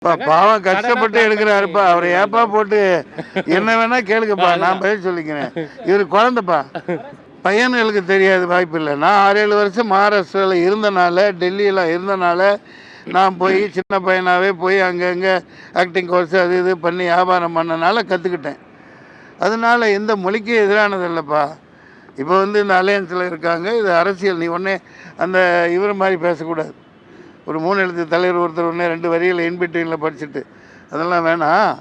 பாவம் கஷ்டப்பட்டு எடுக்கிறாருப்பா. அவரை ஏப்பா போட்டு என்ன வேணா கேளுங்கப்பா, நான் பதில் சொல்லிக்கிறேன். இவர் குழந்தைப்பா, பையன்களுக்கு தெரியாது, வாய்ப்பு இல்லை. நான் 6-7 வருஷம் மகாராஷ்டிராவில் இருந்தனால, டெல்லியில் இருந்தனால, நான் போய் சின்ன பையனாகவே போய் அங்கங்கே ஆக்டிங் கோர்ஸ் அது இது பண்ணி வியாபாரம் பண்ணனால கற்றுக்கிட்டேன். அதனால எந்த மொழிக்கு எதிரானது இல்லைப்பா. இப்போ இந்த அலையன்ஸில் இருக்காங்க, இது அரசியல். நீ ஒன்றே அந்த இவர் மாதிரி பேசக்கூடாது. ஒரு 3 எழுத்து தலைவர் ஒருத்தர் ஒன்று 2 வரியில் இன்பிட்வீனில் படிச்சுட்டு அதெல்லாம் வேணாம்.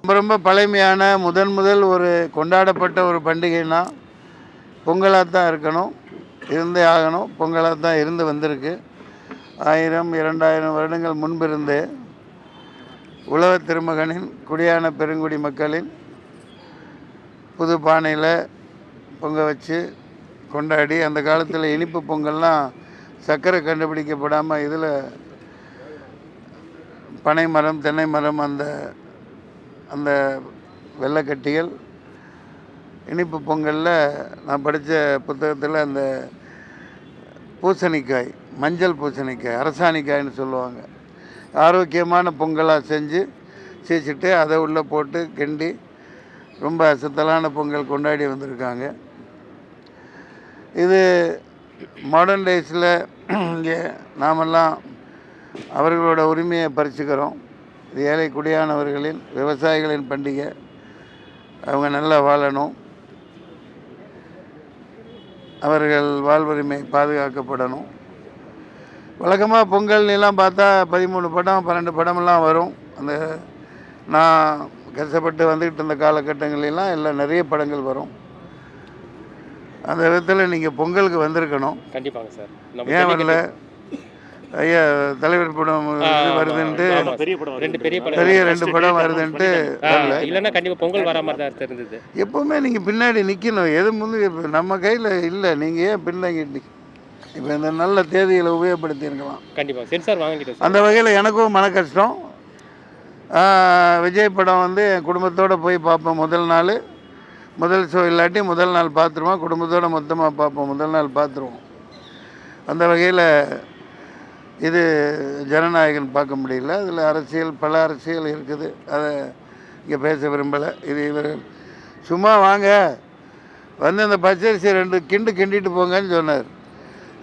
ரொம்ப ரொம்ப பழமையான முதல் ஒரு கொண்டாடப்பட்ட ஒரு பண்டிகைன்னா பொங்கலாக தான் இருக்கணும், இருந்தே ஆகணும். பொங்கலாக தான் இருந்து வந்திருக்கு. 1000-2000 வருடங்கள் முன்பிருந்தே உலக திருமகனின் குடியான பெருங்குடி மக்களின் புது பானையில் பொங்க வச்சு கொண்டாடி, அந்த காலத்தில் இனிப்பு பொங்கல்லாம் சர்க்கரை கண்டுபிடிக்கப்படாமல் இதில் பனை மரம், தென்னை மரம், அந்த வெள்ளைக்கட்டிகள் இனிப்பு பொங்கலில் நான் படித்த புத்தகத்தில் அந்த பூசணிக்காய், மஞ்சள் பூசணிக்காய், அரசாணிக்காய்னு சொல்லுவாங்க, ஆரோக்கியமான பொங்கலாக செஞ்சு சீச்சிட்டு அதை உள்ளே போட்டு கிண்டி ரொம்ப அசத்தலான பொங்கல் கொண்டாடி வந்திருக்காங்க. இது மாடர்ன் டேஸில் இங்கே நாமெல்லாம் அவர்களோட உரிமையை பறிச்சுக்கிறோம். இது ஏழை குடியானவர்களின் விவசாயிகளின் பண்டிகை. அவங்க நல்லா வாழணும், அவர்கள் வாழ்வுரிமை பாதுகாக்கப்படணும். வழக்கமாக பொங்கல்லாம் பார்த்தா 13 படம் 12 படமெல்லாம் வரும். அந்த நான் கஷ்டப்பட்டு வந்துக்கிட்டு இருந்த காலகட்டங்களெல்லாம் எல்லாம் நிறைய படங்கள் வரும். அந்த விதத்தில் நீங்கள் பொங்கலுக்கு வந்திருக்கணும். கண்டிப்பாக சார். ஏன் வரல? ஐயா தலைவர் படம் வருதுன்ட்டு, பெரிய 2 படம் வருதுன்ட்டு வரல. இல்லைன்னா கண்டிப்பாக பொங்கல் வர மாதிரி தான் தெரிஞ்சது. எப்போவுமே நீங்கள் பின்னாடி நிற்கணும். எது முந்தைய நம்ம கையில் இல்லை. நீங்கள் ஏன் பின்னாடி இப்போ இந்த நல்ல தேதிகளை உபயோகப்படுத்தியிருக்கலாம். கண்டிப்பாக சென்சார் வாங்கிட்டு அந்த வகையில் எனக்கும் மன கஷ்டம். விஜய் படம் என் குடும்பத்தோடு போய் பார்ப்பேன். முதல் ஷோ இல்லாட்டி முதல் நாள் பார்த்துருவோம். குடும்பத்தோடு மொத்தமாக பார்ப்போம். முதல் நாள் பார்த்துருவோம். அந்த வகையில் இது ஜனநாயகன் பார்க்க முடியல. அதில் பல அரசியல் இருக்குது. அதை இங்கே பேச விரும்பலை. இது இவர் சும்மா வாங்க அந்த பச்சரிசி 2 கிண்டிட்டு போங்கன்னு சொன்னார்.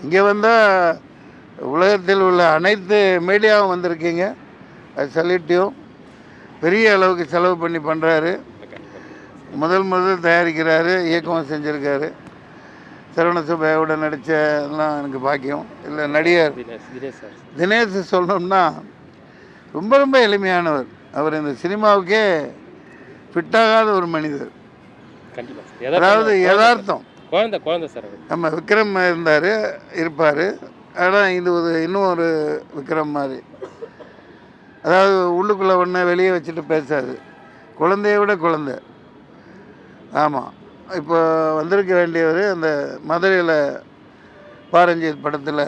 இங்கே வந்தால் உலகத்தில் உள்ள அனைத்து மீடியாவும் வந்திருக்கீங்க. அது சல்யூட்டையும் பெரிய அளவுக்கு செலவு பண்ணி பண்ணுறாரு. முதல் தயாரிக்கிறாரு, இயக்கமும் செஞ்சுருக்காரு. சரவண சுப்பையோட நடித்த எல்லாம் எனக்கு பாக்கியம். இல்லை நடிகர் தினேஷ் சொல்லணும்னா ரொம்ப ரொம்ப எளிமையானவர். அவர் இந்த சினிமாவுக்கே ஃபிட்டாகாத ஒரு மனிதர். அதாவது யதார்த்தம். குழந்தை சார். நம்ம விக்ரம் இருப்பார். ஆனால் இன்னும் ஒரு விக்ரம் மாதிரி. அதாவது உள்ளுக்குள்ளே ஒன்று வெளியே வச்சுட்டு பேசாது. குழந்தைய விட குழந்தை. ஆமாம். இப்போ வந்திருக்க வேண்டியவர் அந்த மதுரையில் பாரஞ்சித் படத்தில்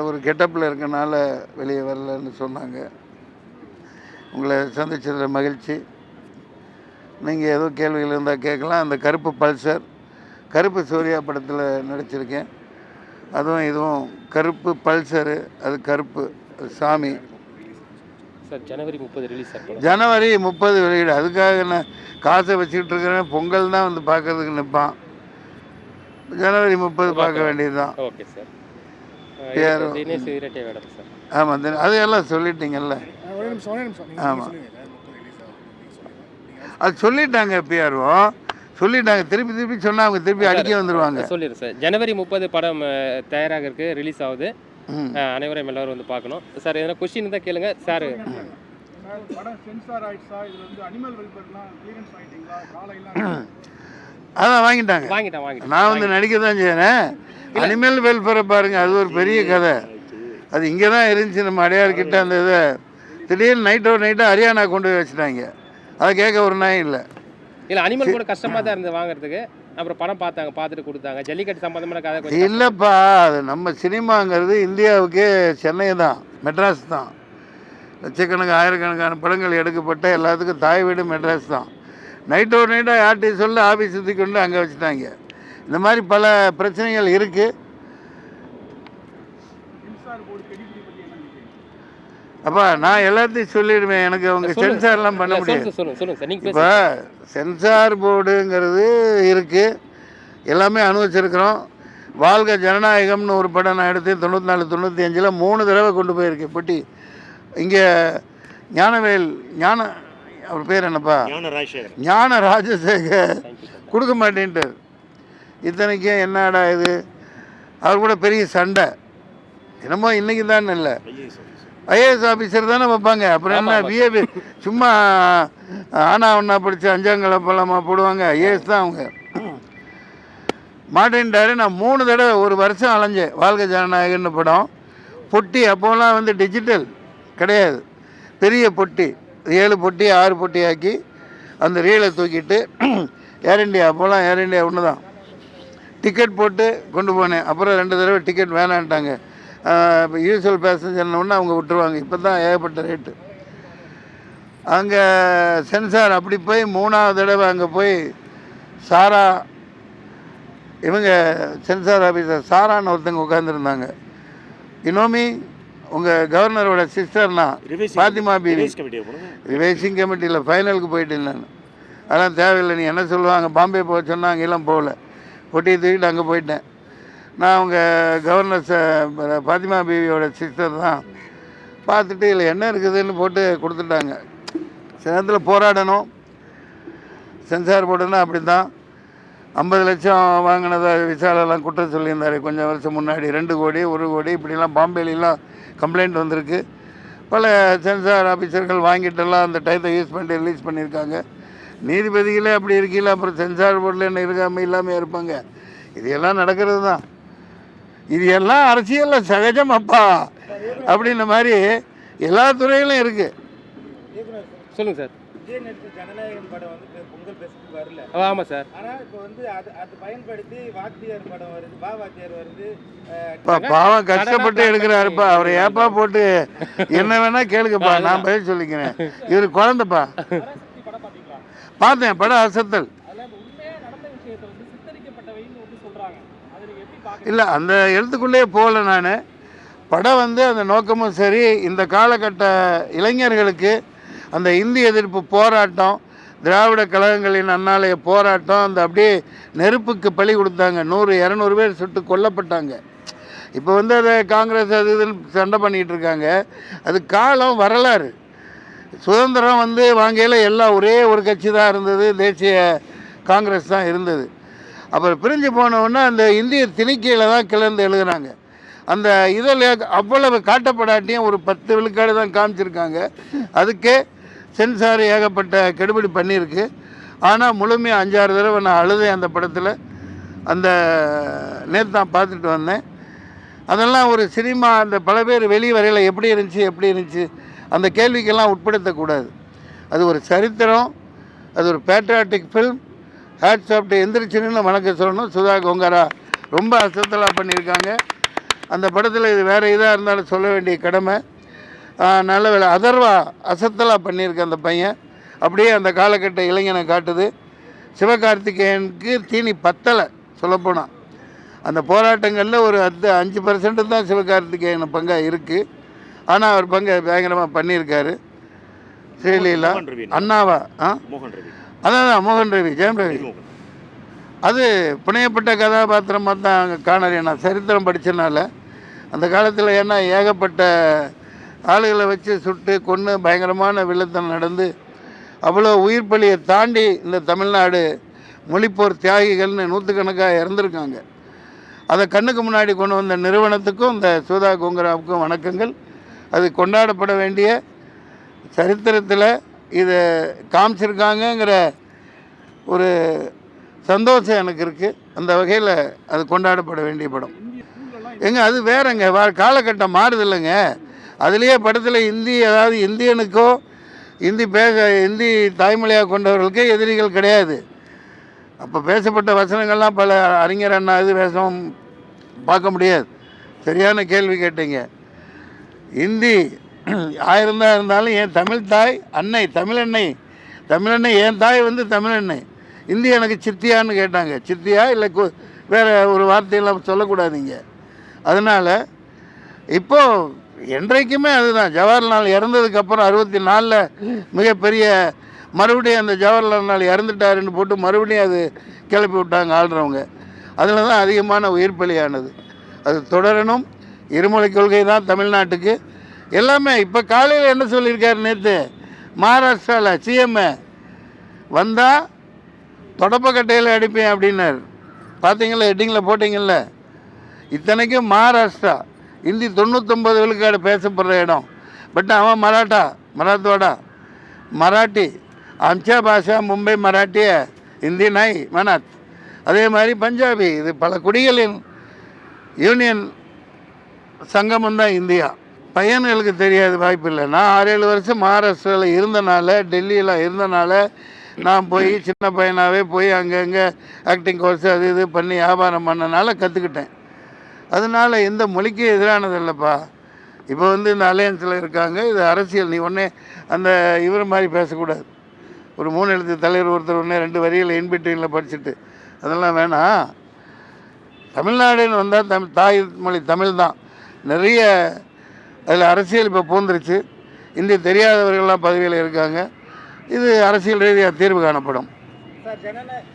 ஒரு கெட்டப்பில் இருக்கனால வெளியே வரலன்னு சொன்னாங்க. உங்களை சந்தித்ததில் மகிழ்ச்சி. நீங்கள் ஏதோ கேள்விகள் இருந்தால் கேட்கலாம். அந்த கருப்பு பல்சர், கருப்பு சூர்யா படத்தில் நடிச்சிருக்கேன். இதுவும் கருப்பு பல்சரு. அது கருப்பு, அது சாமி. சார் ஜனவரி 30 ரிலீஸ் சார். ஜனவரி 30 வெளியீடு. அதுக்காக நான் காசை வச்சுக்கிட்டு இருக்கிறேன். பொங்கல் தான் பார்க்கறதுக்கு நிற்பான். ஜனவரி 30 பார்க்க வேண்டியது தான். Okay sir. ஆமாம், அது எல்லாம் சொல்லிட்டீங்கல்ல. ஆமாம், அது சொல்லிட்டாங்க. பிஆர்ஓ சொல்லிட்டாங்க. திருப்பி சொன்னால் அவங்க திருப்பி அடிக்க வந்துடுவாங்க. சொல்லிடுறேன் சார். ஜனவரி 30 படம் தயாராக இருக்கு, ரிலீஸ் ஆகுது. அனைவரும் எல்லாரும் பார்க்கணும் சார். எதனா கொஸ்டின் தான் கேளுங்க சார். அதான் வாங்கிட்டாங்க. நான் நடிக்க தான் செய்யறேன். அனிமல் வெல்ஃபேரை பாருங்க, அது ஒரு பெரிய கதை. அது இங்கே தான் இருந்துச்சு, நம்ம அடையார்கிட்ட. அந்த இதை திடீர்னு நைட்டாக ஹரியானா கொண்டு போய் வச்சுட்டாங்க. அதை கேட்க ஒரு நாயும் இல்லை. அனிமல் கூட கஷ்டமாக தான் இருந்தது வாங்குறதுக்கு. அப்புறம் படம் பார்த்துட்டு கொடுத்தாங்க. ஜல்லிக்கட்டு சம்பந்தமான கதை இல்லைப்பா. அது நம்ம சினிமாங்கிறது இந்தியாவுக்கு சென்னை தான், மெட்ராஸ் தான். லட்சக்கணக்கான ஆயிரக்கணக்கான படங்கள் எடுக்கப்பட்ட எல்லாத்துக்கும் தாய் வீடு மெட்ராஸ் தான். நைட்டாக யார்கிட்டையும் சொல்ல ஆஃபீஸ் சுற்றி கொண்டு அங்கே வச்சுட்டாங்க. இந்த மாதிரி பல பிரச்சனைகள் இருக்குது. அப்பா நான் எல்லாத்தையும் சொல்லிடுவேன். எனக்கு அவங்க சென்சார்லாம் பண்ண முடியாது. சொல்லுங்க சார், நீங்க இப்போ சென்சார் போர்டுங்கிறது இருக்குது, எல்லாமே அனுபவிச்சிருக்கிறோம். வாழ்க ஜனநாயகம்னு ஒரு படம் நான் எடுத்து 94 95 3 தடவை கொண்டு போயிருக்கேன் பெட்டி. இங்கே ஞானவேல் அவர் பேர் என்னப்பா, ஞான ராஜசேகர் கொடுக்க மாட்டேன்ட்டார். இத்தனைக்கும் என்னடா இது, அவர் கூட பெரிய சண்டை. என்னமோ இன்றைக்கி தான் இல்லை, ஐஏஎஸ் ஆஃபீஸர் தானே வைப்பாங்க. அப்புறம் என்ன விஏபி சும்மா ஆனா ஒன்றா படித்து 5ஆம் கிளப்பெல்லாமா போடுவாங்க. ஐஏஎஸ் தான் அவங்க. மாட்டேன்ட்டாரு. நான் 3 தடவை ஒரு வருஷம் அலைஞ்சேன். வாழ்க ஜனநாயகன்னு படம் பொட்டி. அப்போலாம் வந்து டிஜிட்டல் கிடையாது, பெரிய பொட்டி, 7 பொட்டி 6 பொட்டி ஆக்கி அந்த ரீலை தூக்கிட்டு ஏர் இண்டியா, அப்போலாம் ஏர் இண்டியா ஒன்று தான், டிக்கெட் போட்டு கொண்டு போனேன். அப்புறம் 2 தடவை டிக்கெட் வேணான்ட்டாங்க. இப்போ யூஸ்வல் பேசஞ்சர்னு ஒன்று அவங்க விட்டுருவாங்க. இப்போ தான் ஏகப்பட்ட ரேட்டு. அங்கே சென்சார் அப்படி போய் 3ஆவது தடவை அங்கே போய் சாரா, இவங்க சென்சார் ஆஃபீஸர் சாரான்னு ஒருத்தங்க உட்காந்துருந்தாங்க. இனோமி உங்கள் கவர்னரோட சிஸ்டர்னா பாத்திமா பீவி. ரிவைசிங் கமிட்டியில் ஃபைனலுக்கு போயிட்டேன் நான். அதெல்லாம் தேவையில்லை, நீ என்ன சொல்லுவாங்க, பாம்பே போக சொன்னால் அங்கெல்லாம் போகல, பொட்டியை தூக்கிட்டு அங்கே போயிட்டேன். நான் அவங்க கவர்னர் பாத்திமா பீவியோட சிஸ்டர் தான். பார்த்துட்டு இதில் என்ன இருக்குதுன்னு போட்டு கொடுத்துட்டாங்க. சில நேரத்தில் போராடணும். சென்சார் போர்டுன்னா அப்படி தான். 50 லட்சம் வாங்கினதா விசாலெல்லாம் குற்றம் சொல்லியிருந்தார் கொஞ்சம் வருஷம் முன்னாடி. 2 கோடி 1 கோடி இப்படிலாம் பாம்பேலாம் கம்ப்ளைண்ட் வந்திருக்கு. பல சென்சார் ஆஃபீஸர்கள் வாங்கிட்டெல்லாம் அந்த டயத்தை யூஸ் பண்ணிட்டு ரிலீஸ் பண்ணியிருக்காங்க. நீதிபதிகளே அப்படி இருக்கையில் அப்புறம் சென்சார் போர்டில் என்ன இருக்காமல் இல்லாமல் இருப்பாங்க. இது எல்லாம் நடக்கிறது தான். இது எல்லாம் அரசியலில் சகஜம் அப்பா அப்படின்ற மாதிரி எல்லா துறையிலும் இருக்குது. சொல்லுங்கள் சார். ஜனநாயகன் படம் வந்து பொங்கல் பேசுறதுக்கு வரல. ஆமாம் சார். ஆனால் இப்போ வந்து அது பயன்படுத்தி வாத்தியார் படம் வருது, வாத்தியார் வருது. பாவம் கஷ்டப்பட்டு எடுக்கிறாருப்பா. அவரை ஏப்பா போட்டு என்ன வேணா கேளுங்கப்பா, நான் பதில் சொல்லிக்கிறேன். இவர் குழந்தைப்பா. பார்த்தேன் படம் அசத்தல். இல்லை அந்த எழுத்துக்குள்ளேயே போகல நான். படம் வந்து அந்த நோக்கமும் சரி. இந்த காலகட்ட இளைஞர்களுக்கு அந்த இந்தி எதிர்ப்பு போராட்டம், திராவிட கழகங்களின் அன்னாலைய போராட்டம், அந்த அப்படியே நெருப்புக்கு பலி கொடுத்தாங்க. 100-200 பேர் சுட்டு கொல்லப்பட்டாங்க. இப்போ வந்து அதை காங்கிரஸ் அது இதுன்னு சண்டை பண்ணிகிட்டு இருக்காங்க. அது காலம் வரலாறு. சுதந்திரம் வந்து வாங்கையில் எல்லாம் ஒரே ஒரு கட்சி தான் இருந்தது, தேசிய காங்கிரஸ் தான் இருந்தது. அப்புறம் பிரிஞ்சு போனவுடனே அந்த இந்திய திணிக்கையில் தான் கிளர்ந்து எழுதுகிறாங்க. அந்த இதில் அவ்வளவு காட்டப்படாட்டியும் ஒரு 10 விழுக்காடு தான் காமிச்சிருக்காங்க. அதுக்கே சென்சார் ஏகப்பட்ட கெடுபிடி பண்ணியிருக்கு. ஆனால் முழுமையாக 5-6 தடவை நான் அழுதேன் அந்த படத்தில். அந்த நேற்று தான் பார்த்துட்டு வந்தேன். அதெல்லாம் ஒரு சினிமா. அந்த பல பேர் வெளியே வரையில் எப்படி இருந்துச்சு அந்த கேள்விக்கெல்லாம் உட்படுத்தக்கூடாது. அது ஒரு சரித்திரம், அது ஒரு patriotic film. Hats off to எந்திரிச்சுன்னு வணக்கம் சொல்லணும். சுதா கோங்கரா ரொம்ப அசத்தலாக பண்ணியிருக்காங்க அந்த படத்தில். இது வேறு இதாக இருந்தாலும் சொல்ல வேண்டிய கடமை. நல்ல வேலை. அதர்வா அசத்தலாக பண்ணியிருக்க அந்த பையன். அப்படியே அந்த காலகட்ட இளைஞனை காட்டுது. சிவகார்த்திகேயனுக்கு தீனி பத்தலை சொல்லப்போனால். அந்த போராட்டங்களில் ஒரு 5% தான் சிவகார்த்திகேயன் பங்காக இருக்குது. ஆனால் அவர் பங்கை பயங்கரமாக பண்ணியிருக்காரு. ஸ்ரீலீலா அண்ணாவா அதான் மோகன் ரவி, ஜெயம் ரவி. அது புனையப்பட்ட கதாபாத்திரமாக தான் அங்கே காணறேன். நான் சரித்திரம் படித்தனால அந்த காலத்தில் ஏன்னா ஏகப்பட்ட ஆளுகளை வச்சு சுட்டு கொன்று பயங்கரமான வில்லத்தனம் நடந்து அவ்வளோ உயிர் பலியை தாண்டி இந்த தமிழ்நாடு மொழிப்போர் தியாகிகள்னு 100கணக்காக இறந்துருக்காங்க. அதை கண்ணுக்கு முன்னாடி கொண்டு வந்த நிறுவனத்துக்கும் இந்த சுதா கோங்கராவுக்கும் வணக்கங்கள். அது கொண்டாடப்பட வேண்டிய சரித்திரத்தில் இதை காமிச்சிருக்காங்கங்கிற ஒரு சந்தோஷம் எனக்கு இருக்குது. அந்த வகையில் அது கொண்டாடப்பட வேண்டிய படம். அது வேறங்க, காலகட்டம் மாறுது இல்லைங்க. அதுலேயே படத்தில் ஹிந்தி, அதாவது இந்தியனுக்கோ ஹிந்தி தாய்மொழியாக கொண்டவர்களுக்கே எதிரிகள் கிடையாது. அப்போ பேசப்பட்ட வசனங்கள்லாம் பல அறிஞர் அண்ணா இது பேசவும் பார்க்க முடியாது. சரியான கேள்வி கேட்டீங்க. ஹிந்தி 1000 தான் இருந்தாலும் என் தமிழ் தாய் அன்னை தமிழன்னை என் தாய் வந்து தமிழன்னை. ஹிந்தி எனக்கு சித்தியான்னு கேட்டாங்க. சித்தியா இல்லை வேறு ஒரு வார்த்தையெல்லாம் சொல்லக்கூடாதீங்க. அதனால் இப்போது என்றைக்குமே அதுதான். ஜவஹர்லால் இறந்ததுக்கப்புறம் 64ல் மிகப்பெரிய மறுபடியும் அந்த ஜவஹர்லால் இறந்துட்டாருன்னு போட்டு மறுபடியும் அது கிளப்பி விட்டாங்க ஆள்றவங்க. அதில் தான் அதிகமான உயிர் பலியானது. அது தொடரணும். இருமொழி கொள்கை தான் தமிழ்நாட்டுக்கு எல்லாமே. இப்போ காலையில் என்ன சொல்லியிருக்காரு நேற்று, மகாராஷ்டிராவில் சிஎம் வந்தால் தொடப்பக்கட்டையில் அடிப்பேன் அப்படின்னார். பார்த்தீங்களா, ஹெட்டிங்கில் போட்டிங்கள்ல. இத்தனைக்கும் மகாராஷ்டிரா ஹிந்தி 99 விழுக்காடு பேசப்படுற இடம். பட் அவன் மராத்வாடா மராட்டி. आमच्या भाषा मुंबई मराठी है, हिंदी नहीं मनात. அதே மாதிரி பஞ்சாபி. இது பல குடிகளின் யூனியன் சங்கமம் தான் இந்தியா. பையன்களுக்கு தெரியாது, வாய்ப்பில்லை. நான் 6-7 வருஷம் மகாராஷ்டிராவில் இருந்தனால, டெல்லியில் இருந்தனால, நான் போய் சின்ன பையனாகவே போய் அங்கங்கே ஆக்டிங் கோர்ஸ் அது இது பண்ணி வியாபாரம் பண்ணனால கற்றுக்கிட்டேன். அதனால் எந்த மொழிக்கு எதிரானது இல்லைப்பா. இப்போ இந்த அலையன்ஸில் இருக்காங்க. இது அரசியல். நீ ஒன்றே அந்த இவர் மாதிரி பேசக்கூடாது. ஒரு 3 எழுத்து தலைவர் ஒருத்தர் ஒன்றே 2 வரியில் இன்பிட்வீனில் படிச்சுட்டு அதெல்லாம் வேணாம். தமிழ்நாடுன்னு வந்தால் தாய் மொழி தமிழ் தான். நிறைய அதில் அரசியல் இப்போ பூந்துருச்சு. இந்தி தெரியாதவர்கள்லாம் பதவியில் இருக்காங்க. இது அரசியல் ரீதியாக தீர்வு காணப்படும். சார்,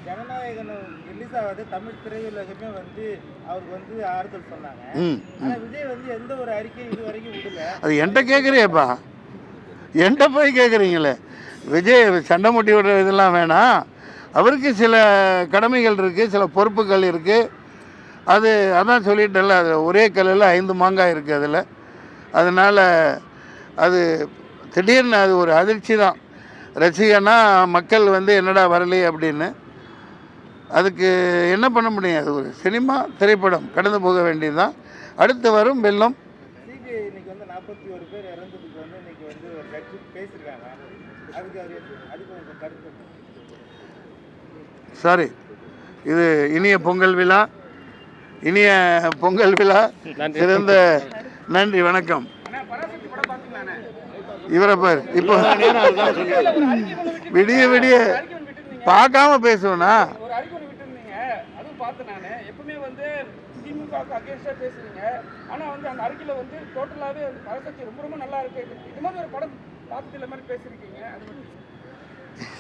ஜனநாயகன் ரிலீஸ் ஆகாது தமிழ் திரையுலகமே அவருக்கு ஆறுதல் சொன்னாங்க. ஆனால் விஜய் எந்த ஒரு அறிக்கை இது வரைக்கும் விடல. அது என்கிட்ட கேட்குறியப்பா, என்கிட்ட போய் கேட்குறீங்களே. விஜய் சண்டை முட்டி விடுற இதெல்லாம் வேணாம். அவருக்கு சில கடமைகள் இருக்குது, சில பொறுப்புகள் இருக்குது. அதான் சொல்லிட்டல, அது ஒரே கல்லில் 5 மாங்காய் இருக்குது அதில். அதனால் அது திடீர்னு அது ஒரு அதிர்ச்சி தான். ரசிகனா மக்கள் என்னடா வரலையே அப்படின்னு. அதுக்கு என்ன பண்ண முடியும்? அது ஒரு சினிமா திரைப்படம், கடந்து போக வேண்டியது தான். அடுத்து வரும் வெள்ளம். சிபிஐ இன்னைக்கு 41 பேர் இறந்ததுக்கு இன்னைக்கு ஒரு கட்சி பேசியிருக்காங்க. அதுக்கு கருத்து. சாரி, இது இனிய பொங்கல் விழா. இனிய பொங்கல் விழா. சிறந்த நன்றி, வணக்கம். இவரை பாரு, இப்போ விடிய விடிய பார்க்காம பேசுவேனா?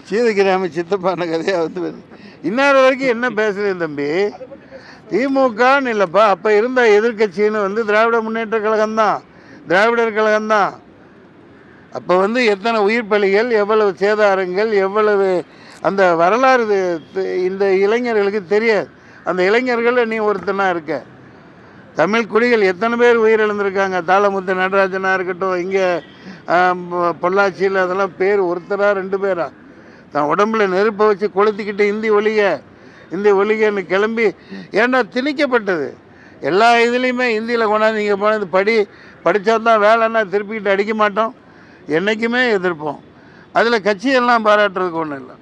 சீதகிராம சித்தப்பான கதையாக இன்னொரு வரைக்கும் என்ன பேசுகிறேன் தம்பி? திமுகன்னு இல்லைப்பா, அப்போ இருந்த எதிர்கட்சின்னு திராவிட முன்னேற்ற கழகம்தான், திராவிடர் கழகம்தான். அப்போ எத்தனை உயிர் பலிகள், எவ்வளவு சேதாரங்கள், எவ்வளவு அந்த வரலாறு இந்த இளைஞர்களுக்கு தெரியாது. அந்த இளைஞர்களில் நீ ஒருத்தனாக இருக்க. தமிழ் குடிகள் எத்தனை பேர் உயிரிழந்திருக்காங்க. தாளமுத்து நடராஜனாக இருக்கட்டும், இங்கே பொள்ளாச்சியில் அதெல்லாம் பேர் ஒருத்தரா 2 பேரா தான் உடம்புல நெருப்பை வச்சு கொளுத்திக்கிட்டு இந்தி ஒலிகன்னு கிளம்பி ஏன்னா திணிக்கப்பட்டது. எல்லா இதுலேயுமே இந்தியில் கொண்டாந்து இங்கே போனது படித்தா தான் வேலைன்னா திருப்பிக்கிட்டு அடிக்க மாட்டோம், என்றைக்குமே எதிர்ப்போம். அதில் கட்சியெல்லாம் பாராட்டுறதுக்கு ஒன்றும் இல்லை.